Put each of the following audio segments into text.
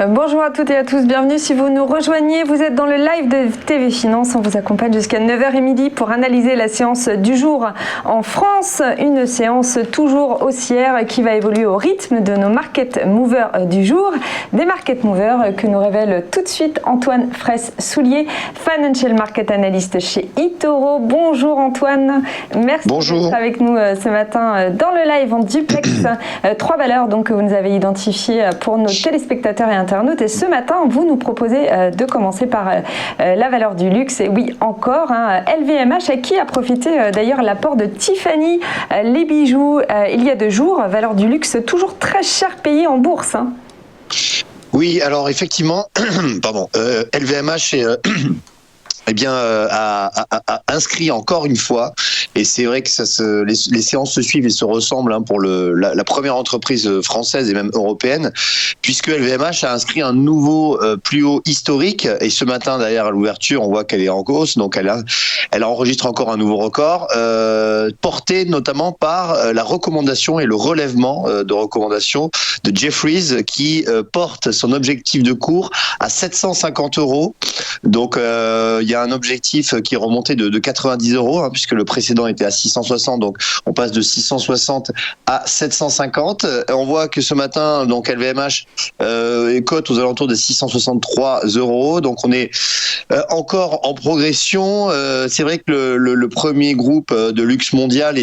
Bonjour à toutes et à tous, bienvenue si vous nous rejoignez. Vous êtes dans le live de TV Finance. On vous accompagne jusqu'à 9h et midi pour analyser la séance du jour en France. Une séance toujours haussière qui va évoluer au rythme de nos market movers du jour. Des market movers que nous révèle tout de suite Antoine Fraisse-Soulier, Financial Market Analyst chez eToro. Bonjour Antoine, merci d'être avec nous ce matin dans le live en duplex. Trois valeurs donc, que vous nous avez identifiées pour nos téléspectateurs et internautes. Et ce matin, vous nous proposez de commencer par la valeur du luxe. Et oui, encore, LVMH, à qui a profité d'ailleurs l'apport de Tiffany, les bijoux, il y a 2 jours. Valeur du luxe toujours très cher payée en bourse. Oui, alors effectivement, LVMH est... a inscrit encore une fois, et c'est vrai que les séances se suivent et se ressemblent pour la première entreprise française et même européenne, puisque LVMH a inscrit un nouveau plus haut historique, et ce matin d'ailleurs à l'ouverture on voit qu'elle est en hausse, donc elle enregistre encore un nouveau record, porté notamment par la recommandation et le relèvement de recommandation de Jefferies, qui porte son objectif de cours à 750 €. Donc il y a un objectif qui est remonté de 90 €, puisque le précédent était à 660, donc on passe de 660 à 750. On voit que ce matin, donc LVMH cote aux alentours de 663 €, donc on est encore en progression. C'est vrai que le premier groupe de luxe mondial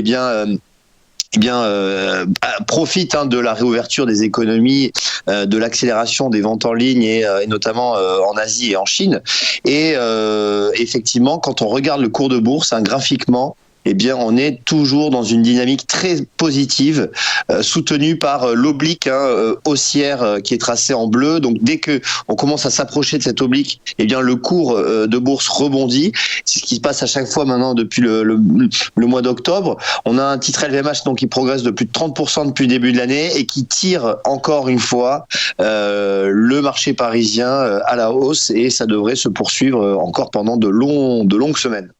profite de la réouverture des économies, de l'accélération des ventes en ligne et notamment en Asie et en Chine. Et effectivement, quand on regarde le cours de bourse, graphiquement, on est toujours dans une dynamique très positive, soutenue par l'oblique haussière qui est tracée en bleu. Donc dès que on commence à s'approcher de cette oblique, le cours de bourse rebondit. C'est ce qui se passe à chaque fois maintenant depuis le mois d'octobre. On a un titre LVMH qui progresse de plus de 30% depuis le début de l'année et qui tire encore une fois le marché parisien à la hausse, et ça devrait se poursuivre encore pendant de longues semaines.